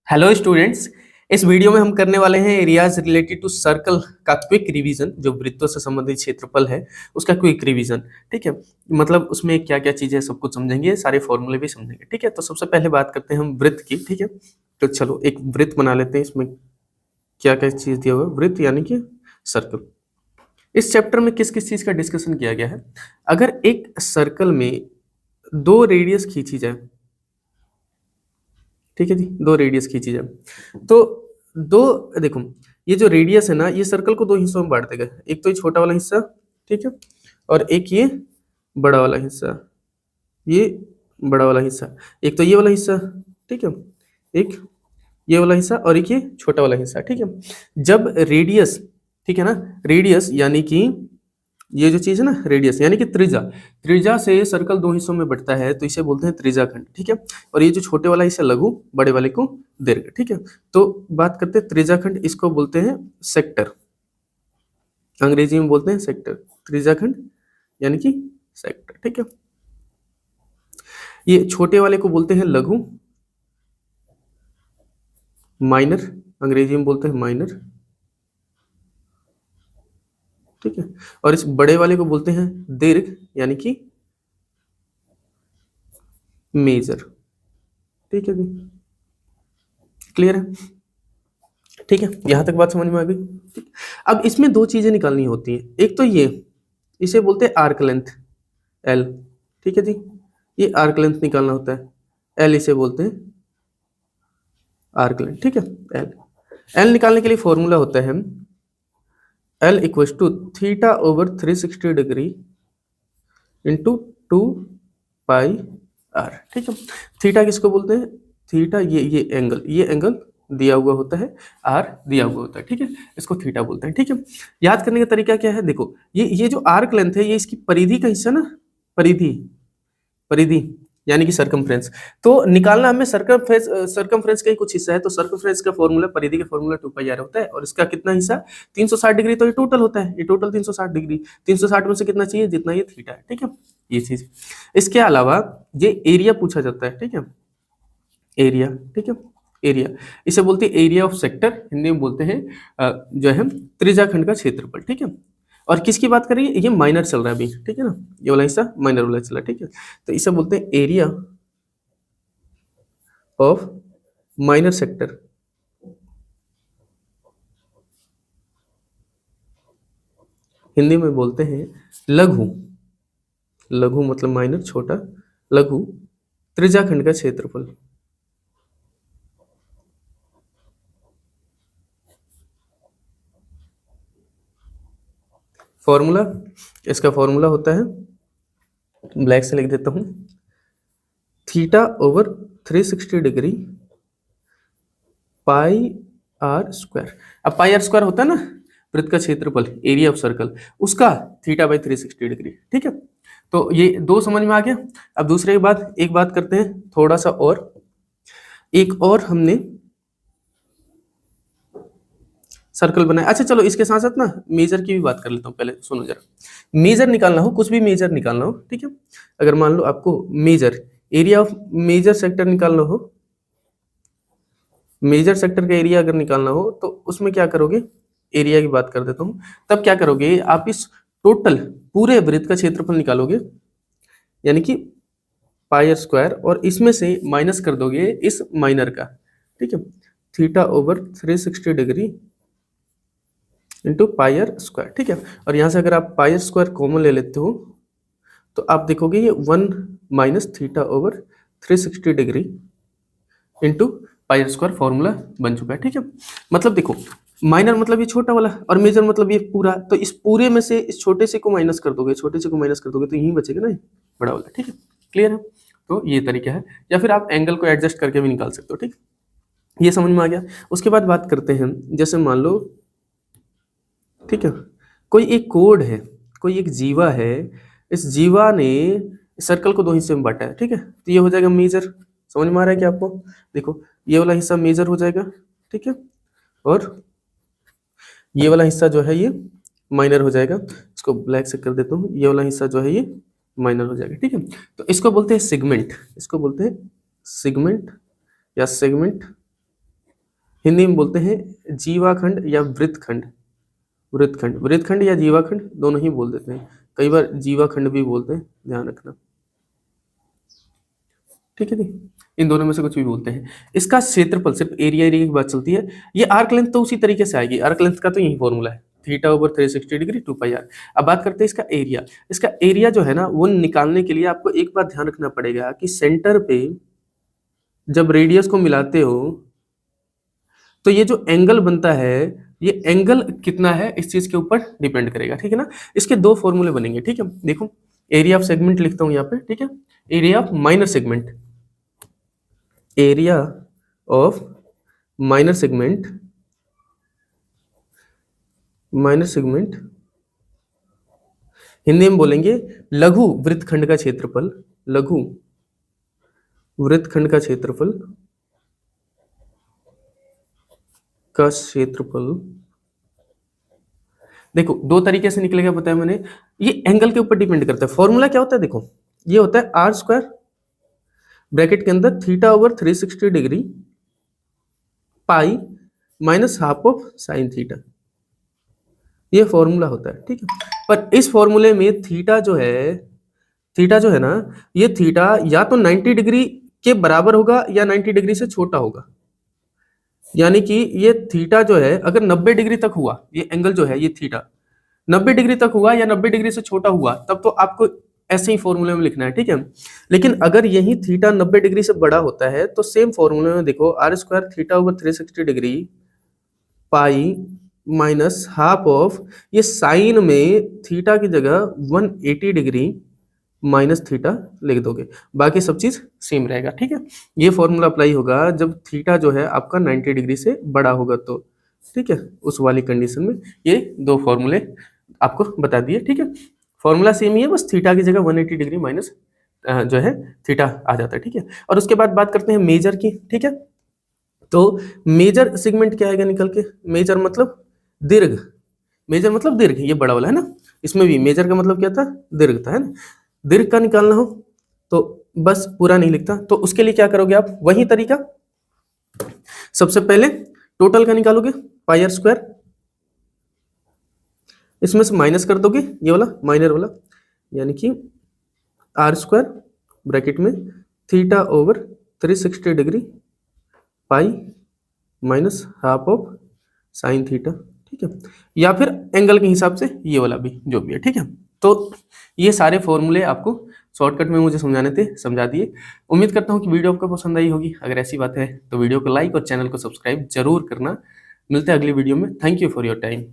Hello students. इस video में हम करने वाले हैं एरियाज रिलेटेड टू सर्कल का क्विक रिवीजन। जो वृत्तों से संबंधित क्षेत्रफल है उसका क्विक रिवीजन। ठीक है, मतलब उसमें क्या क्या चीजें सब कुछ समझेंगे, सारे फॉर्मूले भी समझेंगे। ठीक है, तो सबसे पहले बात करते हैं हम वृत्त की। ठीक है, तो चलो एक वृत्त बना लेते हैं। इसमें क्या क्या चीज दिया हुआ है, वृत्त यानी कि सर्कल। इस चैप्टर में किस किस चीज का डिस्कशन किया गया है। अगर एक सर्कल में दो रेडियस खींची जाए, ठीक है जी, दो रेडियस खींची जाए तो दो, देखो ये जो रेडियस है ना, ये सर्कल को दो हिस्सों में बांट देगा। एक तो ये छोटा वाला हिस्सा, ठीक है, और एक ये बड़ा वाला हिस्सा। ये बड़ा वाला हिस्सा, एक तो ये वाला हिस्सा, ठीक है, एक ये वाला हिस्सा और एक ये छोटा वाला हिस्सा। ठीक है, जब रेडियस, ठीक है ना, रेडियस यानी कि ये जो चीज है ना, रेडियस यानी कि त्रिज्या, त्रिज्या से सर्कल दो हिस्सों में बंटता है तो इसे बोलते हैं त्रिज्याखंड। ठीक है, और ये जो छोटे वाला हिस्सा लघु, बड़े वाले को दीर्घ। ठीक है, तो बात करते हैं त्रिज्याखंड, इसको बोलते हैं सेक्टर, अंग्रेजी में बोलते हैं सेक्टर। त्रिज्याखंड यानी कि सेक्टर। ठीक है, ये छोटे वाले को बोलते हैं लघु, माइनर, अंग्रेजी में बोलते हैं माइनर। ठीक है, और इस बड़े वाले को बोलते हैं दीर्घ यानी कि मेजर। ठीक है जी, क्लियर है। ठीक है, यहां तक बात समझ में आ गई। ठीक। अब इसमें दो चीजें निकालनी होती हैं। एक तो ये, इसे बोलते हैं आर्क लेंथ, एल। ठीक है जी, ये आर्क लेंथ निकालना होता है, एल इसे बोलते हैं आर्क लेंथ। ठीक है, एल, एल निकालने के लिए फॉर्मूला होता है L equal to theta over 360 degree into 2 pi R. ठीक है, थीटा किसको बोलते हैं, थीटा ये एंगल, ये एंगल दिया हुआ होता है, आर दिया हुआ होता है। ठीक है, इसको थीटा बोलते हैं। ठीक है, याद करने का तरीका क्या है, देखो ये जो आर्क लेंथ है, ये इसकी परिधि का हिस्सा ना, परिधि, परिधि यानी कि सरकमफ्रेंस। तो निकालना हमें सरकमफ्रेंस, सरकमफ्रेंस का ही कुछ हिस्सा है, तो सरकमफ्रेंस का फॉर्मूला, परिधि का फॉर्मूला 2 पाई आर होता है। और इसका कितना हिस्सा, 360 डिग्री, तो ये टोटल होता है, ये टोटल 360 डिग्री। 360 में से कितना चाहिए, जितना ये थीटा है। ठीक है, ये चीज। इसके अलावा ये एरिया पूछा जाता है। ठीक है, एरिया, ठीक है, एरिया इसे बोलते हैं एरिया ऑफ सेक्टर, हिंदी में बोलते हैं जो है त्रिज्याखंड का क्षेत्रफल। ठीक है, और किसकी बात करें, ये माइनर चल रहा है अभी। ठीक है ना, ये वाला हिस्सा माइनर वाला चल रहा है। ठीक है, तो इसे बोलते हैं area of minor sector. Hindi में बोलते हैं लघु, लघु मतलब माइनर, छोटा, लघु त्रिज्याखंड का क्षेत्रफल। फॉर्मूला, इसका फॉर्मूला होता है, ब्लैक से लिख देता हूं, theta over 360 degree pi R square. अब पाई आर स्क्वायर होता है ना वृत्त का क्षेत्रफल, एरिया ऑफ सर्कल, उसका थीटा बाई 360 डिग्री। ठीक है, तो ये दो समझ में आ गया। अब दूसरे बात, एक बात करते हैं थोड़ा सा और, एक और हमने सर्कल बनाया। अच्छा चलो, इसके साथ साथ ना मेजर की भी बात कर लेता हूँ। पहले सुनो जरा, मेजर निकालना हो, कुछ भी मेजर निकालना हो, ठीक है, अगर मान लो आपको major, area of major sector निकालना हो, मेजर सेक्टर का एरिया अगर निकालना हो, तो उसमें क्या करोगे, एरिया की बात कर देता हूं, तब क्या करोगे आप, इस टोटल पूरे वृत्त का क्षेत्रफल निकालोगे, यानी कि पाई आर स्क्वायर, और इसमें से माइनस कर दोगे इस माइनर का। ठीक है, theta over 360 degree into pi R square. ठीक है, और यहाँ से अगर आप पाई आर स्क्वायर कॉमन ले लेते हो, तो आप देखोगे ये 1 minus theta over 360 degree into pi R square formula बन चुका है। ठीक है, मतलब देखो, माइनर मतलब ये छोटा वाला, और मेजर मतलब ये पूरा, तो इस पूरे में से इस छोटे से को माइनस कर दोगे, छोटे से को माइनस कर दोगे, तो यही बचेगा ना बड़ा वाला। ठीक है, क्लियर है। तो ये तरीका है, या फिर आप एंगल को एडजस्ट करके भी निकाल सकते हो। ठीक, ये समझ में आ गया। उसके बाद बात करते हैं, जैसे मान लो, ठीक है, कोई एक कोड है, कोई एक जीवा है, इस जीवा ने सर्कल को दो हिस्से में बांटा है। ठीक है, तो ये हो जाएगा मेजर। समझ में आ रहा है क्या आपको, देखो ये वाला हिस्सा मेजर हो जाएगा, ठीक है, और ये वाला हिस्सा जो है ये माइनर हो जाएगा। इसको ब्लैक से कर देता हूँ, ये वाला हिस्सा जो है ये माइनर हो जाएगा। ठीक है, तो इसको बोलते हैं सेगमेंट, इसको बोलते हैं सेगमेंट या सेगमेंट हिंदी में बोलते हैं जीवाखंड या वृत्तखंड, वृत्तखंड, वृत्तखंड या जीवाखंड दोनों ही बोल देते हैं, कई बार जीवाखंड भी बोलते हैं, ध्यान रखना। ठीक है जी, इन दोनों में से कुछ भी बोलते हैं। इसका क्षेत्रफल, सिर्फ एरिया एरिया की बात चलती है। ये आर्क लेंथ तो उसी तरीके से आएगी, आर्क लेंथ का तो यही फॉर्मूला है, theta over 360 degree 2 pi R. अब बात करते हैं इसका एरिया। इसका एरिया जो है ना, वो निकालने के लिए आपको एक बात ध्यान रखना पड़ेगा कि सेंटर पे जब रेडियस को मिलाते हो तो ये जो एंगल बनता है, ये एंगल कितना है इस चीज के ऊपर डिपेंड करेगा, ठीक है ना। इसके दो फॉर्मूले बनेंगे, ठीक है। देखो, एरिया ऑफ सेगमेंट लिखता हूं यहाँ पे, ठीक है। Area of minor segment, area of minor segment, minor segment Hindi में बोलेंगे लघु वृत्तखंड का क्षेत्रफल, लघु वृत्तखंड का क्षेत्रफल, का क्षेत्रफल। देखो दो तरीके से निकलेगा, बताया मैंने, ये एंगल के ऊपर डिपेंड करता है। फॉर्मूला क्या होता है, देखो ये होता है आर स्क्वायर ब्रैकेट के अंदर theta over 360 degree pi minus half of sine theta, ये फॉर्मूला होता है, ठीक है। पर इस फॉर्मूले में थीटा जो है, थीटा जो है ना, ये थीटा या तो 90 डिग्री के बराबर होगा या 90 डिग्री से छोटा होगा। यानी कि ये थीटा जो है अगर 90 डिग्री तक हुआ, ये एंगल जो है, ये थीटा 90 डिग्री तक हुआ या 90 डिग्री से छोटा हुआ, तब तो आपको ऐसे ही फॉर्मूले में लिखना है, ठीक है। लेकिन अगर यही थीटा 90 डिग्री से बड़ा होता है तो सेम फॉर्मूले में देखो, R square theta over 360 degree pi minus half of, ये साइन में थीटा की जगह 180 डिग्री माइनस थीटा लिख दोगे, बाकी सब चीज सेम रहेगा, ठीक है। ये फॉर्मूला अप्लाई होगा जब थीटा जो है आपका 90 डिग्री से बड़ा होगा तो, ठीक है। उस वाली कंडीशन में ये दो फॉर्मूले आपको बता दिए, ठीक है। फॉर्मूला सेम ही है, बस थीटा की जगह 180 डिग्री माइनस जो है थीटा आ जाता है, ठीक है। और उसके बाद बात करते हैं मेजर की, ठीक है। तो मेजर सेगमेंट क्या आएगा निकल के, मेजर मतलब दीर्घ, मेजर मतलब दीर्घ, ये बड़ा वाला है ना। इसमें भी मेजर का मतलब क्या था, दीर्घ था, है ना। दीर्घ का निकालना हो तो बस पूरा नहीं लिखता, तो उसके लिए क्या करोगे आप, वही तरीका, सबसे पहले टोटल का निकालोगे पाई आर स्क्वायर, इसमें से माइनस कर दोगे ये वाला माइनर वाला, यानी कि आर स्क्वायर ब्रैकेट में theta over 360 degree pi minus half of sine theta, ठीक है। या फिर एंगल के हिसाब से ये वाला भी जो भी है, ठीक है। तो ये सारे फॉर्मूले आपको शॉर्टकट में मुझे समझाने थे, समझा दिए। उम्मीद करता हूँ कि वीडियो आपको पसंद आई होगी। अगर ऐसी बात है तो वीडियो को लाइक और चैनल को सब्सक्राइब जरूर करना। मिलते हैं अगली वीडियो में। Thank you for your time.